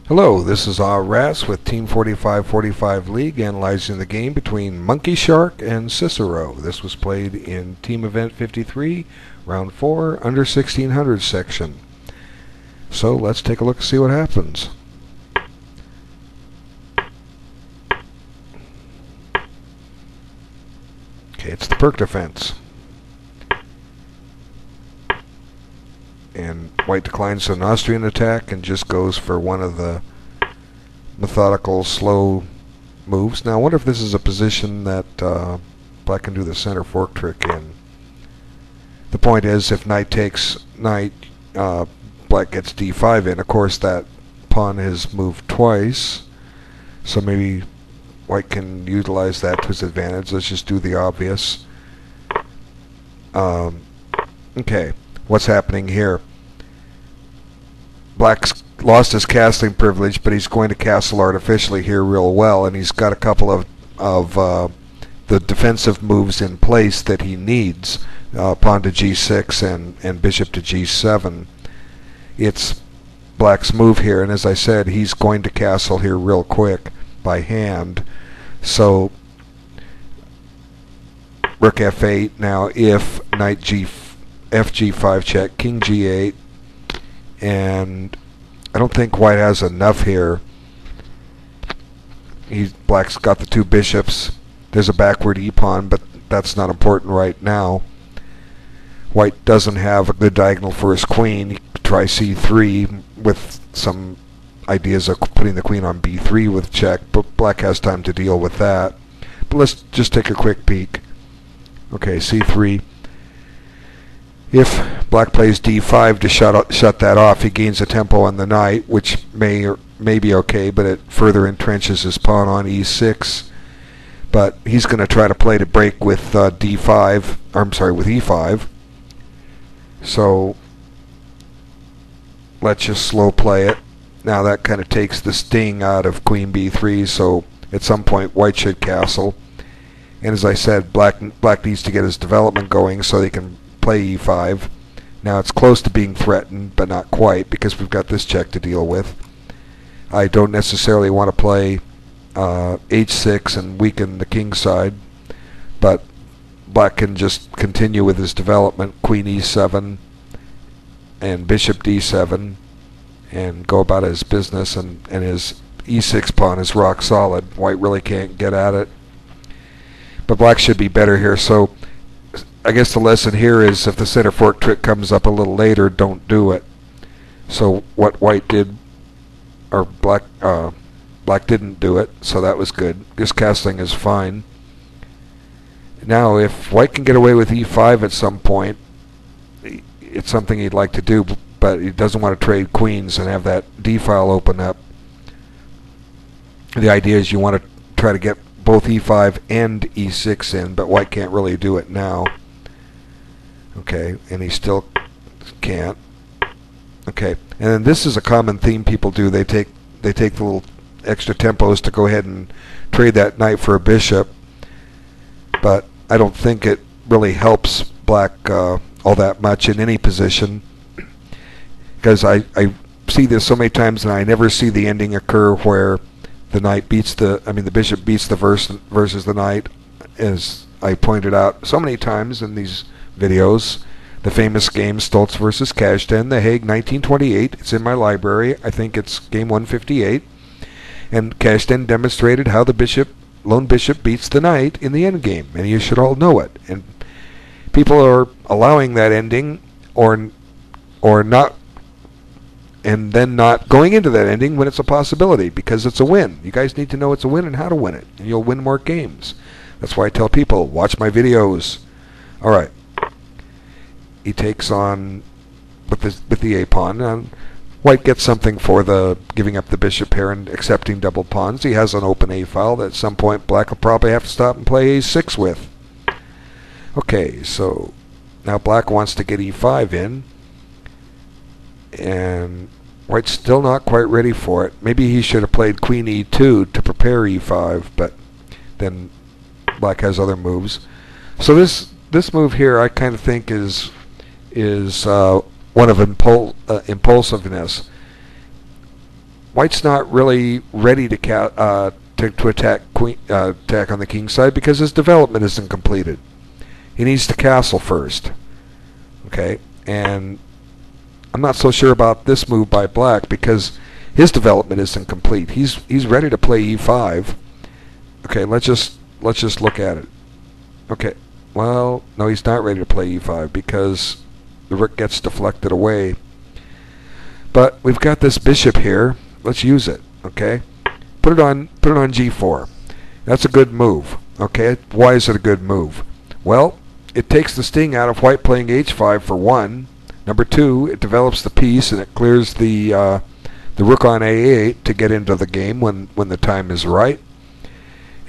Hello, this is Ras with Team 4545 League, analyzing the game between Monkey Shark and Cicero. This was played in Team Event 53, Round 4, under 1600 section. So let's take a look and see what happens. Okay, it's the perk defense. And white declines an Austrian attack and just goes for one of the methodical, slow moves. Now I wonder if this is a position that black can do the center fork trick in. The point is, if knight takes knight, black gets d5 in. Of course, that pawn has moved twice, so maybe white can utilize that to his advantage. Let's just do the obvious. Okay, what's happening here? Black's lost his castling privilege, but he's going to castle artificially here real well, and he's got a couple of the defensive moves in place that he needs. Pawn to g6 and bishop to g7. It's black's move here, and as I said, he's going to castle here real quick by hand. So rook f8. Now if knight fg5 check, king g8, and I don't think white has enough here. Black's got the two bishops. There's a backward e-pawn, but that's not important right now. White doesn't have a good diagonal for his queen. He could try c3 with some ideas of putting the queen on b3 with check, but black has time to deal with that. But let's just take a quick peek. Okay, c3. If black plays d5 to shut that off, he gains a tempo on the knight, which may be okay, but it further entrenches his pawn on e6. But he's going to try to play to break with with e5. So let's just slow play it. Now that kind of takes the sting out of queen b3, so at some point white should castle. And as I said, black needs to get his development going so they can play e5. Now it's close to being threatened, but not quite, because we've got this check to deal with. I don't necessarily want to play h6 and weaken the king side, but black can just continue with his development, queen e7 and bishop d7, and go about his business, and his e6 pawn is rock solid. White really can't get at it. But black should be better here, so I guess the lesson here is if the center fork trick comes up a little later, don't do it. So what white did, or black didn't do it, so that was good. This castling is fine. Now if white can get away with e5 at some point, it's something he'd like to do, but he doesn't want to trade queens and have that d file open up. The idea is you want to try to get both e5 and e6 in, but white can't really do it now. Okay, and he still can't. Okay, and then this is a common theme people do. They take the little extra tempos to go ahead and trade that knight for a bishop, but I don't think it really helps black all that much in any position, because I see this so many times and I never see the ending occur where the bishop beats the versus the knight, as I pointed out so many times in these videos. The famous game Stoltz versus Kashtan, The Hague, 1928. It's in my library. I think it's game 158. And Kashtan demonstrated how the lone bishop beats the knight in the endgame, and you should all know it. And people are allowing that ending, or not, and then not going into that ending when it's a possibility, because it's a win. You guys need to know it's a win and how to win it, and you'll win more games. That's why I tell people, watch my videos. All right. He takes on with the a-pawn, and white gets something for the giving up the bishop here and accepting double pawns. He has an open a-file that at some point black will probably have to stop and play a6 with. Okay, so now black wants to get e5 in, and white's still not quite ready for it. Maybe he should have played queen e2 to prepare e5, but then black has other moves. So this move here I kind of think is one of impulsiveness. White's not really ready to attack attack on the king side because his development isn't completed. He needs to castle first. Okay, and I'm not so sure about this move by black because his development isn't complete. He's ready to play e5. Okay, let's just look at it. Okay, well, no, he's not ready to play e5 because the rook gets deflected away. But we've got this bishop here. Let's use it. Okay, put it on g4. That's a good move. Okay, why is it a good move? Well, it takes the sting out of white playing h5 for one. Number two, it develops the piece and it clears the rook on a8 to get into the game when the time is right.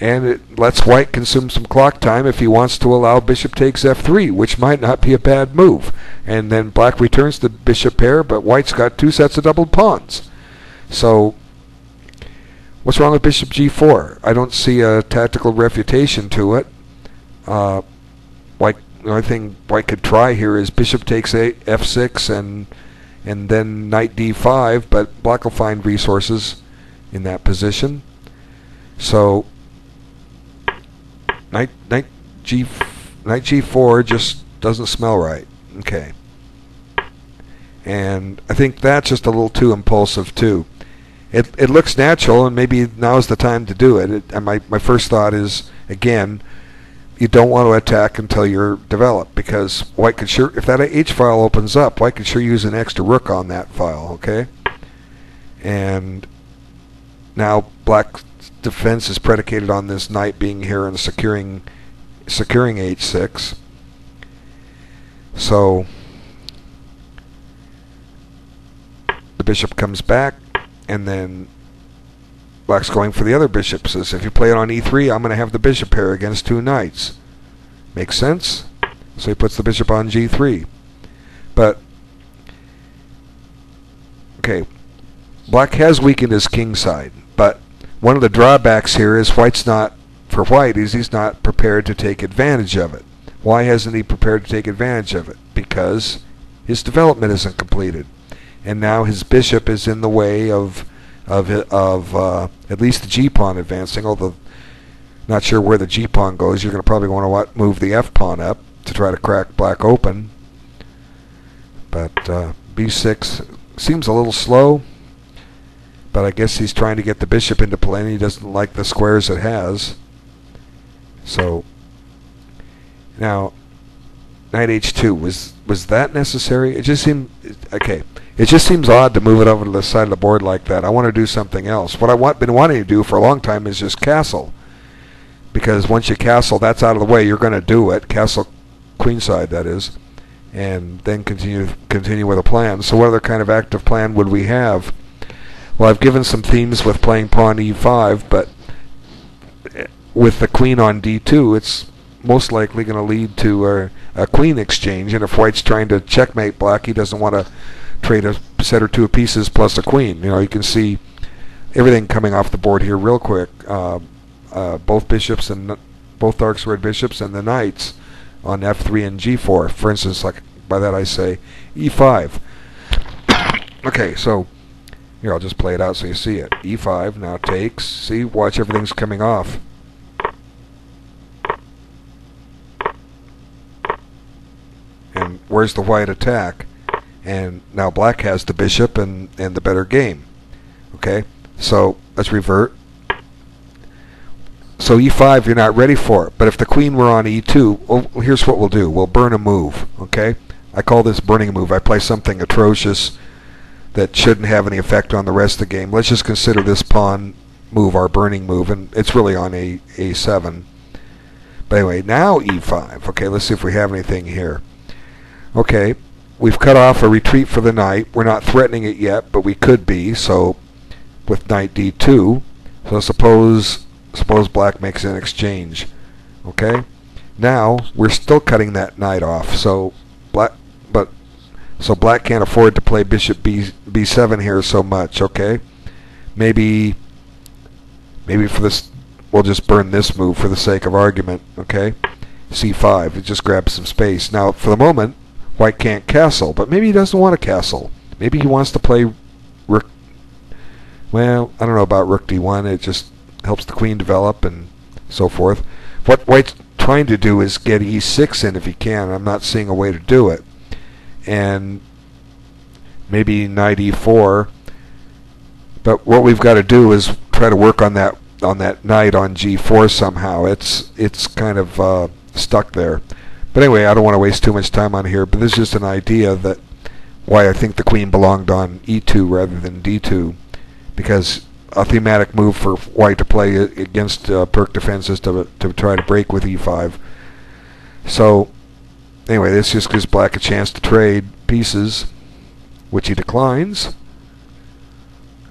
And it lets white consume some clock time if he wants to allow bishop takes f3, which might not be a bad move. And then black returns the bishop pair, but white's got two sets of doubled pawns. So what's wrong with bishop g4? I don't see a tactical refutation to it. The only thing white could try here is bishop takes f6 and then knight d5, but black will find resources in that position. So knight g4 just doesn't smell right. Okay, and I think that's just a little too impulsive too. It looks natural, and maybe now's the time to do it. And my first thought is, again, you don't want to attack until you're developed, because white could sure, if that H file opens up, white could sure use an extra rook on that file. Okay, and now black's defense is predicated on this knight being here and securing h6. So the bishop comes back, and then black's going for the other bishop. Says, if you play it on e3, I'm going to have the bishop pair against two knights. Makes sense? So he puts the bishop on g3. But, okay, black has weakened his king side, but one of the drawbacks here is he's not prepared to take advantage of it. Why hasn't he prepared to take advantage of it? Because his development isn't completed. And now his bishop is in the way of at least the g-pawn advancing, although not sure where the g-pawn goes. You're going to probably want to move the f-pawn up to try to crack black open. But b6 seems a little slow, but I guess he's trying to get the bishop into play, and he doesn't like the squares it has. So now knight h2, was that necessary? It just seemed okay. It just seems odd to move it over to the side of the board like that. I want to do something else. What I've been wanting to do for a long time is just castle, because once you castle, that's out of the way. You're going to do it, castle queenside, that is, and then continue with a plan. So what other kind of active plan would we have? Well, I've given some themes with playing pawn e5, but with the queen on d2, it's most likely going to lead to a queen exchange, and if white's trying to checkmate black, he doesn't want to trade a set or two of pieces plus a queen. You can see everything coming off the board here real quick. Both bishops and both dark squared bishops and the knights on f3 and g4. For instance, like by that I say e5. Okay, so here I'll just play it out so you see it. e5 now takes. See, watch, everything's coming off. And where's the white attack? And now black has the bishop and the better game. Okay, so let's revert. So e5 you're not ready for it, but if the queen were on e2, well, here's what we'll do. We'll burn a move. Okay, I call this burning a move. I play something atrocious that shouldn't have any effect on the rest of the game. Let's just consider this pawn move our burning move, and it's really on a7. But anyway, now e5. Okay, let's see if we have anything here. Okay, we've cut off a retreat for the knight. We're not threatening it yet, but we could be. So with knight d2, so suppose black makes an exchange. Okay, now we're still cutting that knight off. So black can't afford to play bishop b7 here so much. Okay, maybe for this we'll just burn this move for the sake of argument. Okay, c5. It just grabs some space. Now for the moment, white can't castle, but maybe he doesn't want to castle. Maybe he wants to play rook Well, I don't know about rook d1. It just helps the queen develop and so forth. What white's trying to do is get e6 in if he can. I'm not seeing a way to do it. And maybe knight e4. But what we've got to do is try to work on that knight on g4 somehow. It's kind of stuck there. But anyway, I don't want to waste too much time on here. But this is just an idea that why I think the queen belonged on e2 rather than d2, because a thematic move for white to play against Perk defenses to try to break with e5. So anyway, this just gives black a chance to trade pieces, which he declines.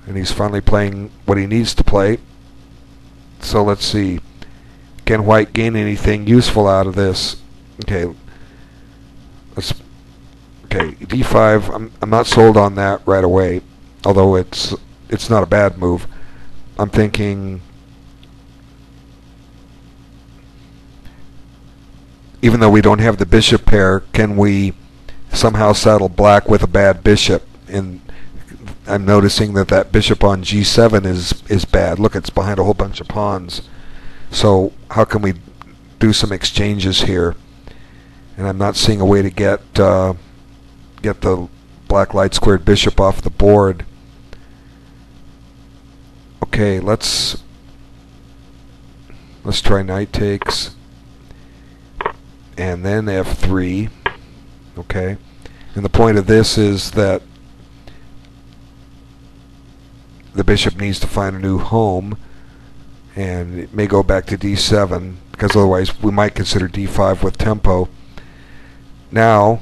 And he's finally playing what he needs to play. So let's see. Can white gain anything useful out of this? Okay. Okay, d5. I'm not sold on that right away, although it's not a bad move. I'm thinking, even though we don't have the bishop pair, can we somehow saddle black with a bad bishop? And I'm noticing that bishop on g7 is bad. Look, it's behind a whole bunch of pawns. So how can we do some exchanges here? And I'm not seeing a way to get the black light squared bishop off the board. Okay, let's try knight takes, and then f3. Okay, and the point of this is that the bishop needs to find a new home, and it may go back to d7, because otherwise we might consider d5 with tempo. Now,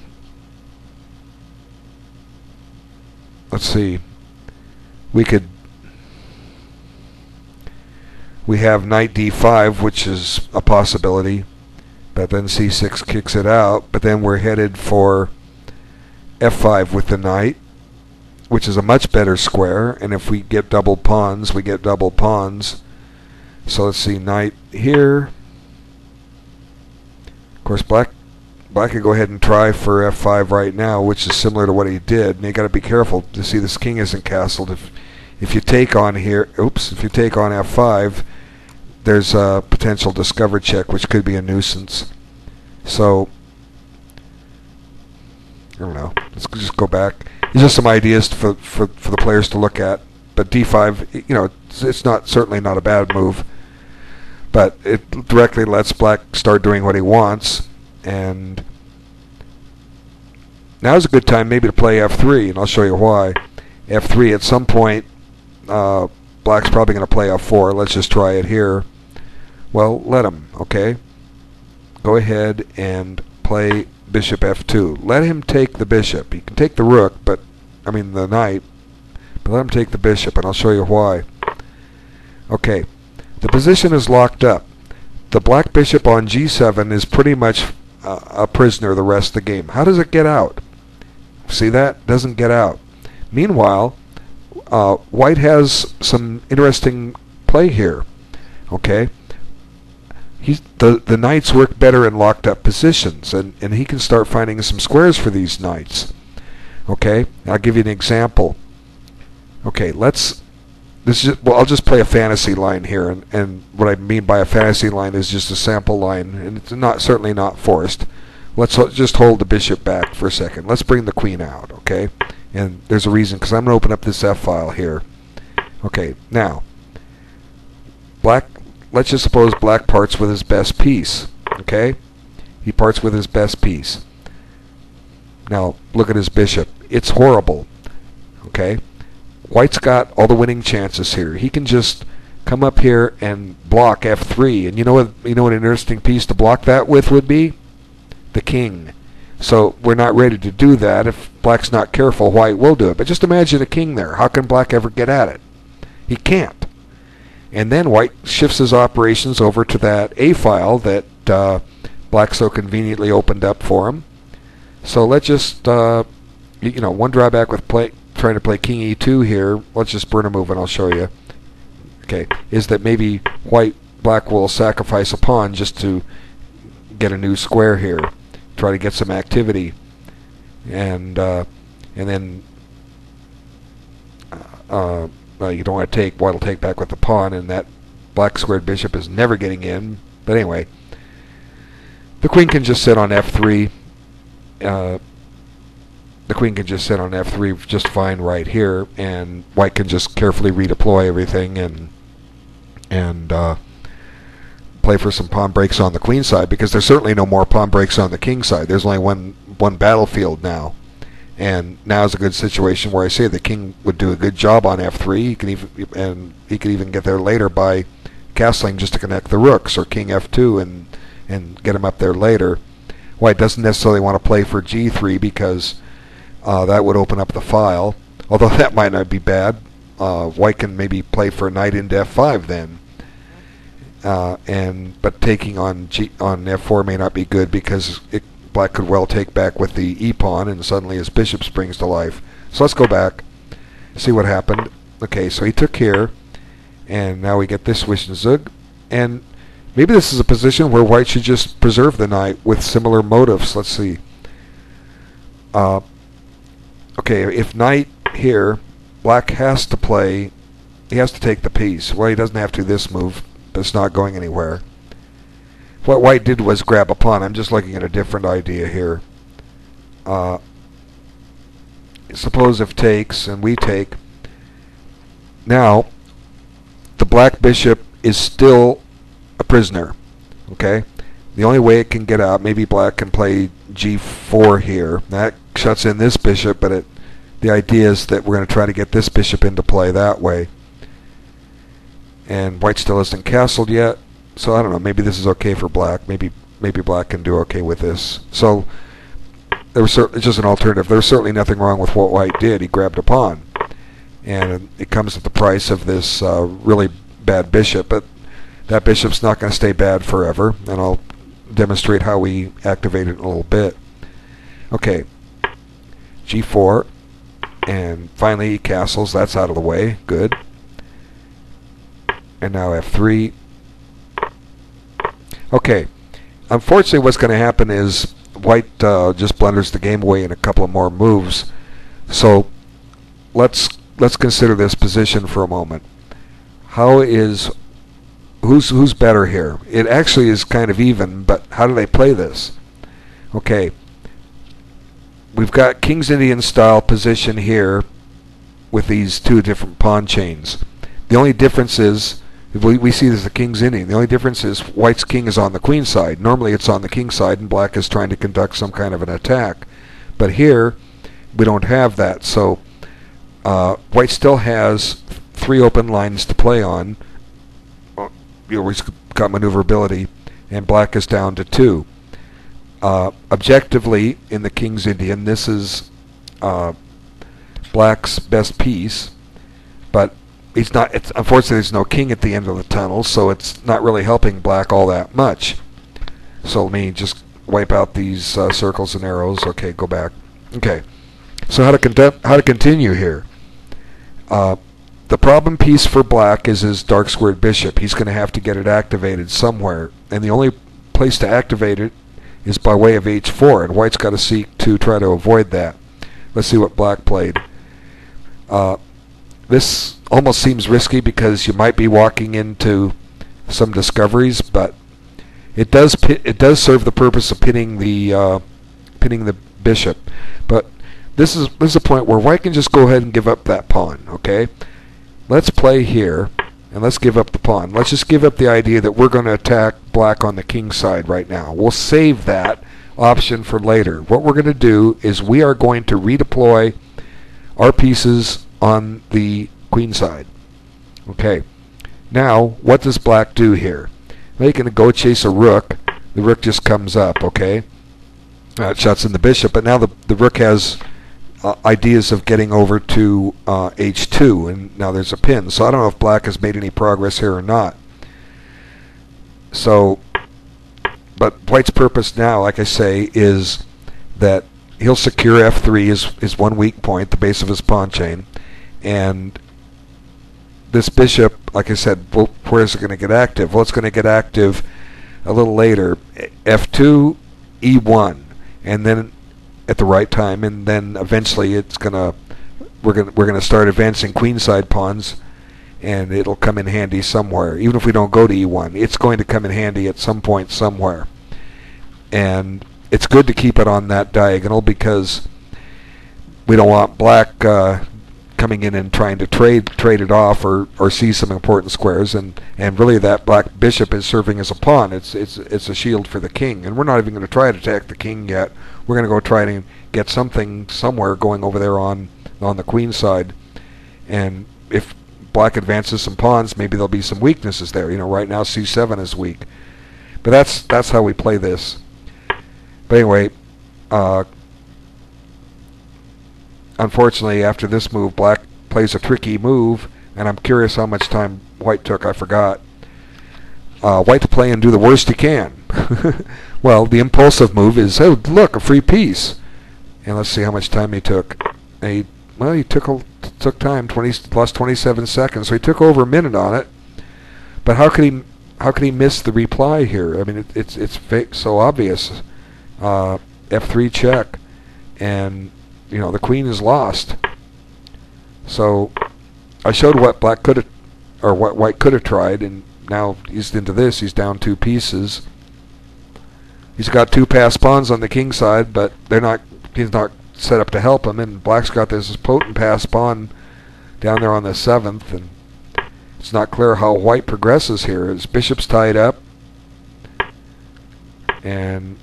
let's see, we have knight d5, which is a possibility, but then c6 kicks it out. But then we're headed for f5 with the knight, which is a much better square, and if we get double pawns, we get double pawns. So let's see, knight here. Of course, black could go ahead and try for f5 right now, which is similar to what he did. And you got to be careful to see this king isn't castled. If you take on here, if you take on f5, there's a potential discover check, which could be a nuisance. So I don't know. Let's just go back. These are some ideas for the players to look at. But d5, you know, it's certainly not a bad move. But it directly lets black start doing what he wants. And now's a good time maybe to play f3, and I'll show you why. f3, at some point, black's probably going to play f4. Let's just try it here. Well, let him, okay? Go ahead and play bishop f2. Let him take the bishop. He can take the rook, the knight, but let him take the bishop, and I'll show you why. Okay, the position is locked up. The black bishop on g7 is pretty much a prisoner the rest of the game. How does it get out? See that? Doesn't get out. Meanwhile, white has some interesting play here. Okay, the knights work better in locked up positions, and he can start finding some squares for these knights. Okay, I'll give you an example. Okay, I'll just play a fantasy line here, and what I mean by a fantasy line is just a sample line, and it's certainly not forced. Let's just hold the bishop back for a second. Let's bring the queen out, okay? And there's a reason, because I'm going to open up this F file here. Okay, now, let's just suppose black parts with his best piece, okay? He parts with his best piece. Now, look at his bishop. It's horrible, okay? White's got all the winning chances here. He can just come up here and block f3, and you know what an interesting piece to block that with would be? The king. So we're not ready to do that. If black's not careful, white will do it. But just imagine a king there. How can black ever get at it? He can't. And then white shifts his operations over to that A file that black so conveniently opened up for him. So let's just, one drawback with trying to play king e2 here, let's just burn a move and I'll show you. Okay, is that maybe black will sacrifice a pawn just to get a new square here, try to get some activity, and then you don't want to take white will take back with the pawn, and that black squared bishop is never getting in. But anyway, the queen can just sit on f3. The queen can just sit on f3 just fine right here, and white can just carefully redeploy everything and play for some pawn breaks on the queen side, because there's certainly no more pawn breaks on the king side. There's only one battlefield now, and now is a good situation where I say the king would do a good job on f3. He could even get there later by castling just to connect the rooks, or king f2 and get him up there later. White doesn't necessarily want to play for g3 because that would open up the file, although that might not be bad. White can maybe play for knight into f5 then, but taking on f4 may not be good, because black could well take back with the e-pawn, and suddenly his bishop springs to life. So let's go back, see what happened. Okay, so he took here, and now we get this wish and zug, and maybe this is a position where white should just preserve the knight with similar motives. Let's see. Okay, if knight here, black has to play, he has to take the piece. Well, he doesn't have to this move, but it's not going anywhere. What white did was grab a pawn. I'm just looking at a different idea here. Suppose if takes, and we take, now the black bishop is still a prisoner. Okay, the only way it can get out, maybe black can play g4 here. That shuts in this bishop, but the idea is that we're going to try to get this bishop into play that way. And white still isn't castled yet, so I don't know. Maybe this is okay for black. Maybe black can do okay with this. So there was it's just an alternative. There's certainly nothing wrong with what white did. He grabbed a pawn, and it comes at the price of this really bad bishop. But that bishop's not going to stay bad forever, and I'll demonstrate how we activate it in a little bit. Okay, g4, and finally he castles. That's out of the way. Good. And now f3. Okay, unfortunately what's going to happen is white just blunders the game away in a couple of more moves. So let's consider this position for a moment. Who's better here? It actually is kind of even, but how do they play this? Okay, we've got King's Indian style position here with these two different pawn chains. The only difference is, we see this as a King's Indian. The only difference is white's king is on the queen side. Normally it's on the king side, and black is trying to conduct some kind of an attack. But here we don't have that, so white still has 3 open lines to play on. He's got maneuverability, and black is down to 2. Objectively, in the King's Indian, this is black's best piece, but unfortunately there's no king at the end of the tunnel, so it's not really helping black all that much. So let me just wipe out these circles and arrows. Okay, go back. Okay, so how to continue here? The problem piece for black is his dark squared bishop. He's going to have to get it activated somewhere, and the only place to activate it is by way of h4, and white's got to seek to try to avoid that. Let's see what black played. This almost seems risky because you might be walking into some discoveries, but it does serve the purpose of pinning the bishop. But this is a point where white can just go ahead and give up that pawn. Okay, let's play here and let's give up the pawn. Let's just give up the idea that we're going to attack black on the king side right now. We'll save that option for later. What we're going to do is we are going to redeploy our pieces on the queen side. Okay, now what does black do here? Well, he can go chase a rook. The rook just comes up. Okay, it shuts in the bishop, but now the rook has ideas of getting over to h2, and now there's a pin. So I don't know if black has made any progress here or not. So, but white's purpose now, like I say, is that he'll secure f3 is one weak point, the base of his pawn chain, and this bishop, like I said, where is it going to get active? Well, it's going to get active a little later, f2, e1, and then at the right time, and then eventually we're going to start advancing queenside pawns and it'll come in handy somewhere. Even if we don't go to e1, it's going to come in handy at some point somewhere. And it's good to keep it on that diagonal because we don't want black coming in and trying to trade it off or see some important squares, and really that black bishop is serving as a pawn. It's a shield for the king, and we're not even going to try to attack the king yet. We're going to go try to get something somewhere going over there on the queen side, and if black advances some pawns, maybe there'll be some weaknesses there. You know, right now c7 is weak, but that's how we play this. But anyway, unfortunately, after this move, black plays a tricky move, and I'm curious how much time white took. I forgot. White to play and do the worst he can. Well, the impulsive move is, oh, look, a free piece. And let's see how much time he took. He took time, plus 27 seconds, so he took over a minute on it. But how could he miss the reply here? I mean, it's fake, so obvious. F3 check, and you know the queen is lost. So I showed what black could have, or what white could have tried, and now he's into this. He's down 2 pieces. He's got 2 passed pawns on the king side, but he's not set up to help him, and black's got this potent passed pawn down there on the 7th, and it's not clear how white progresses here. His bishop's tied up, and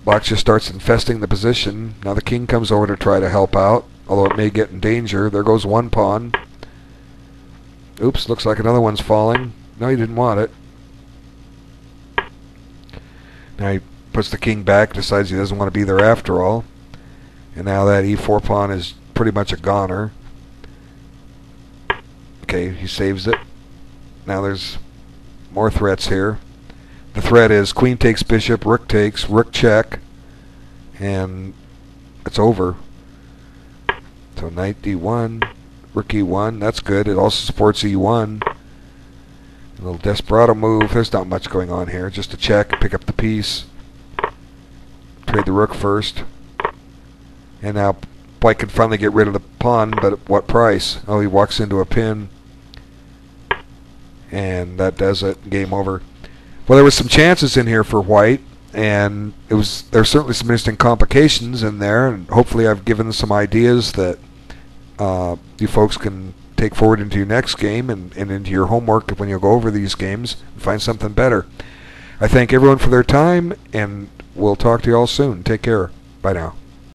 black just starts infesting the position. Now the king comes over to try to help out, although it may get in danger. There goes 1 pawn. Oops, looks like another one's falling. No, he didn't want it. Now he puts the king back, decides he doesn't want to be there after all. And now that e4 pawn is pretty much a goner. Okay, he saves it. Now there's more threats here. The threat is queen takes bishop, rook takes, rook check, and it's over. So knight d1, rook e1, that's good. It also supports e1. A little desperado move. There's not much going on here. Just a check, pick up the piece, trade the rook first. And now white can finally get rid of the pawn, but at what price? Oh, he walks into a pin, and that does it. Game over. Well, there was some chances in here for white, and there's certainly some interesting complications in there, and hopefully I've given some ideas that you folks can take forward into your next game and into your homework when you go over these games and find something better. I thank everyone for their time, and we'll talk to you all soon. Take care. Bye now.